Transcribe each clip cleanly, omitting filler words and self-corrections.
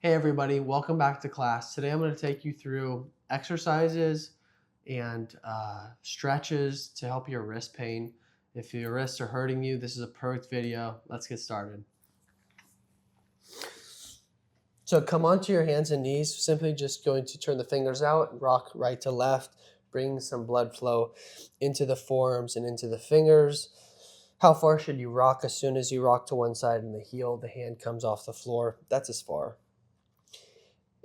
Hey everybody, welcome back to class. Today I'm going to take you through exercises and stretches to help your wrist pain. If your wrists are hurting you, this is a perfect video. Let's get started. So come onto your hands and knees, simply just going to turn the fingers out, rock right to left, bring some blood flow into the forearms and into the fingers. How far should you rock? As soon as you rock to one side and the hand comes off the floor. That's as far.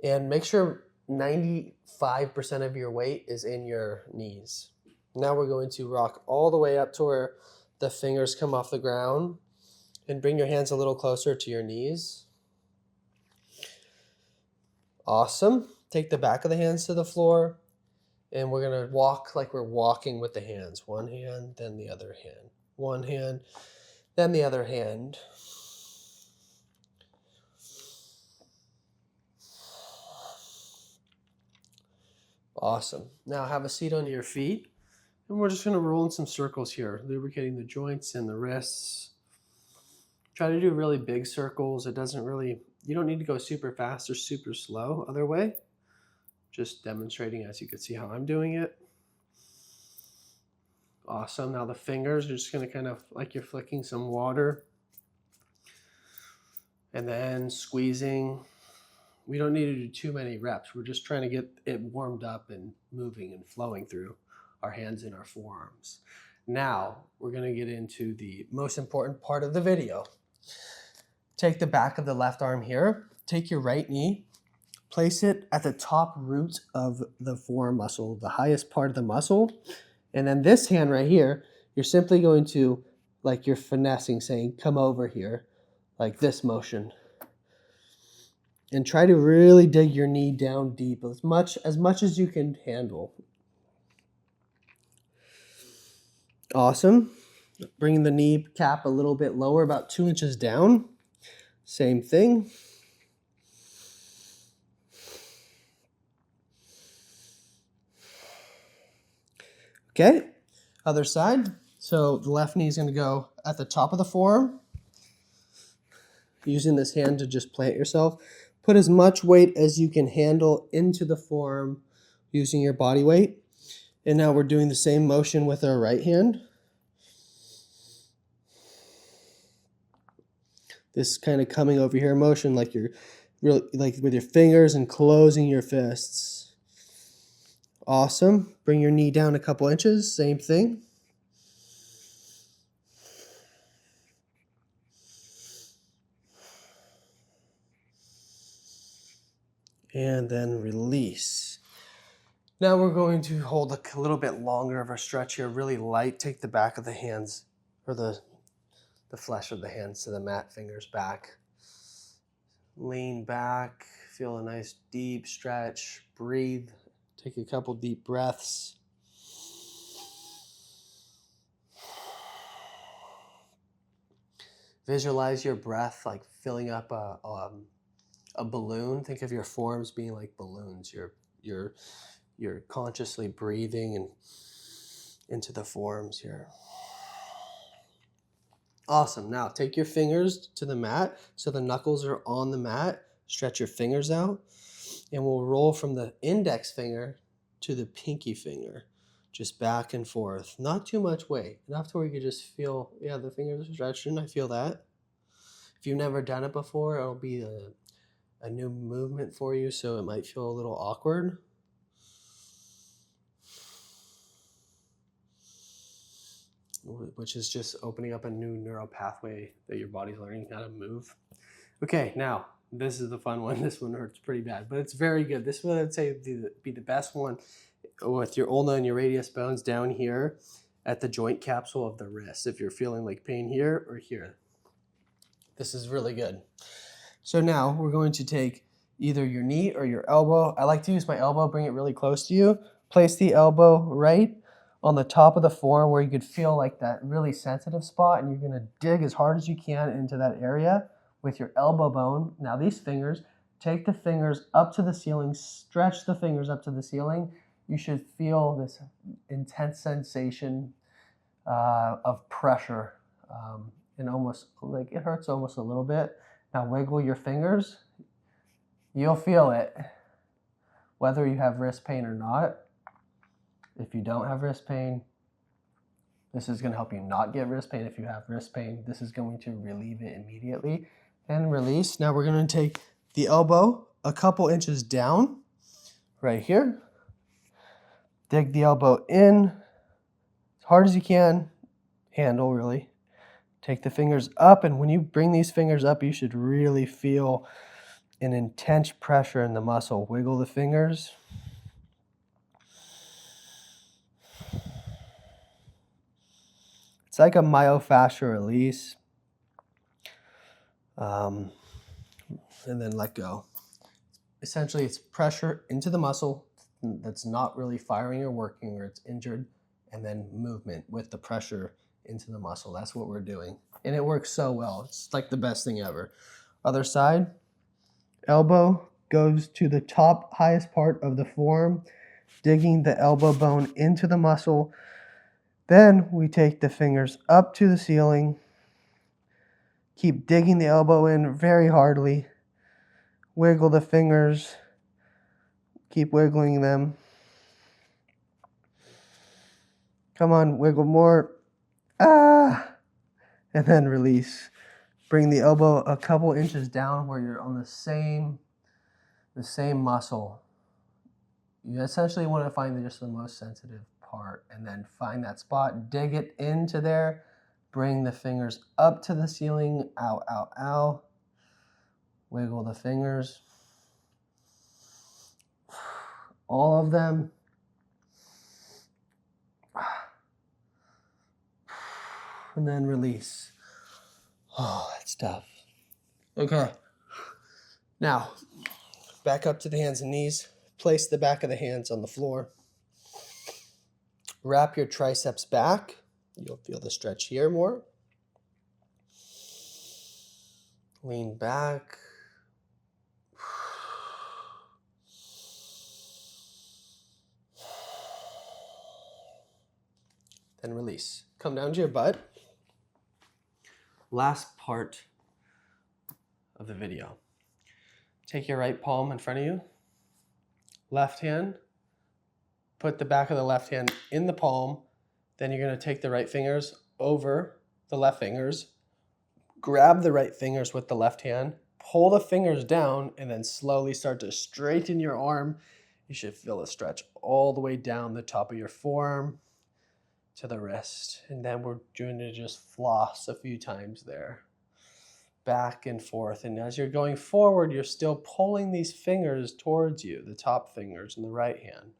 And make sure 95% of your weight is in your knees. Now we're going to rock all the way up to where the fingers come off the ground and bring your hands a little closer to your knees. Awesome. Take the back of the hands to the floor and we're going to walk like we're walking with the hands. One hand, then the other hand. One hand, then the other hand. Awesome. Now have a seat on your feet. And we're just going to roll in some circles here, lubricating the joints and the wrists. Try to do really big circles. You don't need to go super fast or super slow other way. Just demonstrating as you can see how I'm doing it. Awesome. Now the fingers are just going to kind of like you're flicking some water. And then squeezing. We don't need to do too many reps. We're just trying to get it warmed up and moving and flowing through our hands and our forearms. Now we're going to get into the most important part of the video. Take the back of the left arm here. Take your right knee. Place it at the top root of the forearm muscle, the highest part of the muscle. And then this hand right here, you're simply going to, like you're finessing, saying, come over here, like this motion. And try to really dig your knee down deep, as much as you can handle. Awesome. Bringing the knee cap a little bit lower, about 2 inches down. Same thing. Okay, other side. So the left knee is going to go at the top of the forearm. Using this hand to just plant yourself. Put as much weight as you can handle into the forearm using your body weight. And now we're doing the same motion with our right hand. This kind of coming over here motion like you're really like with your fingers and closing your fists. Awesome. Bring your knee down a couple inches. Same thing. And then release. Now we're going to hold a little bit longer of our stretch here, really light. Take the back of the hands or the flesh of the hands to the mat, fingers back. Lean back, feel a nice deep stretch. Breathe, take a couple deep breaths. Visualize your breath like filling up a balloon. Think of your forearms being like balloons. You're consciously breathing and into the forearms here. Awesome. Now take your fingers to the mat so the knuckles are on the mat. Stretch your fingers out and we'll roll from the index finger to the pinky finger. Just back and forth. Not too much weight. Enough to where you can just feel, yeah, the fingers are stretching. I feel that. If you've never done it before, it'll be a new movement for you, so it might feel a little awkward. Which is just opening up a new neural pathway that your body's learning how to move. Okay, now, this is the fun one. This one hurts pretty bad, but it's very good. This one I'd say would be the best one with your ulna and your radius bones down here at the joint capsule of the wrist. If you're feeling like pain here or here. This is really good. So now we're going to take either your knee or your elbow. I like to use my elbow, bring it really close to you. Place the elbow right on the top of the forearm where you could feel like that really sensitive spot, and you're going to dig as hard as you can into that area with your elbow bone. Now these fingers, take the fingers up to the ceiling, stretch the fingers up to the ceiling. You should feel this intense sensation of pressure and almost like it hurts almost a little bit. Now wiggle your fingers. You'll feel it, whether you have wrist pain or not. If you don't have wrist pain, this is going to help you not get wrist pain. If you have wrist pain, this is going to relieve it immediately. And release. Now we're going to take the elbow a couple inches down, right here. Dig the elbow in as hard as you can, handle really. Take the fingers up, and when you bring these fingers up, you should really feel an intense pressure in the muscle. Wiggle the fingers. It's like a myofascial release. And then let go. Essentially, it's pressure into the muscle that's not really firing or working, or it's injured, and then movement with the pressure into the muscle. That's what we're doing. And it works so well. It's like the best thing ever. Other side. Elbow goes to the top highest part of the forearm, digging the elbow bone into the muscle. Then we take the fingers up to the ceiling. Keep digging the elbow in very hardly. Wiggle the fingers. Keep wiggling them. Come on, wiggle more. Ah! And then release. Bring the elbow a couple inches down where you're on the same muscle. You essentially want to find just the most sensitive part, and then find that spot, dig it into there, bring the fingers up to the ceiling. Ow, ow, ow. Wiggle the fingers. All of them. And then release. Oh, that's tough. Okay. Now, back up to the hands and knees. Place the back of the hands on the floor. Wrap your triceps back. You'll feel the stretch here more. Lean back. Then release. Come down to your butt. Last part of the video. Take your right palm in front of you. Left hand. Put the back of the left hand in the palm. Then you're going to take the right fingers over the left fingers. Grab the right fingers with the left hand. Pull the fingers down and then slowly start to straighten your arm. You should feel a stretch all the way down the top of your forearm to the wrist. And then we're going to just floss a few times there. Back and forth. And as you're going forward, you're still pulling these fingers towards you, the top fingers in the right hand.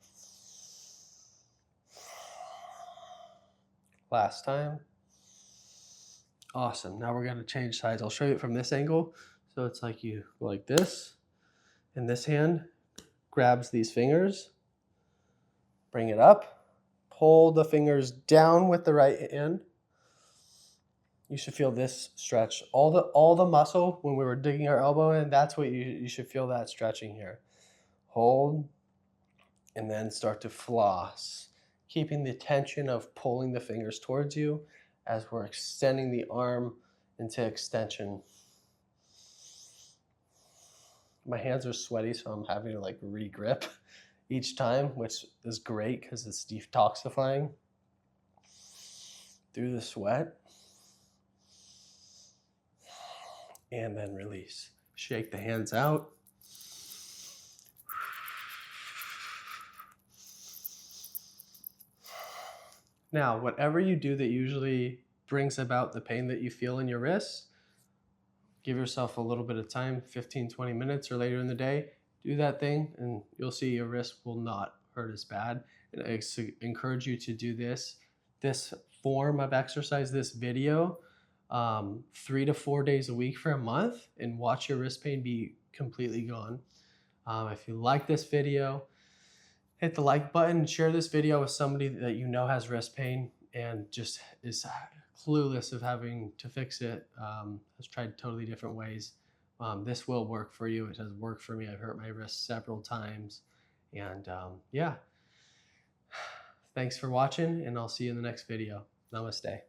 Last time. Awesome. Now we're going to change sides. I'll show you it from this angle. So it's like you go like this, and this hand grabs these fingers, bring it up, pull the fingers down with the right hand. You should feel this stretch. All the muscle when we were digging our elbow in, that's what you should feel, that stretching here. Hold, and then start to floss, keeping the tension of pulling the fingers towards you as we're extending the arm into extension. My hands are sweaty, so I'm having to like re-grip each time, which is great because it's detoxifying through the sweat. And then release. Shake the hands out. Now, whatever you do that usually brings about the pain that you feel in your wrists, give yourself a little bit of time, 15, 20 minutes or later in the day, do that thing and you'll see your wrist will not hurt as bad. And I encourage you to do this form of exercise, this video, 3 to 4 days a week for a month, and watch your wrist pain be completely gone. If you like this video, hit the like button, share this video with somebody that you know has wrist pain and just is clueless of having to fix it. Has tried totally different ways. This will work for you. It has worked for me. I've hurt my wrist several times. And yeah, thanks for watching, and I'll see you in the next video. Namaste.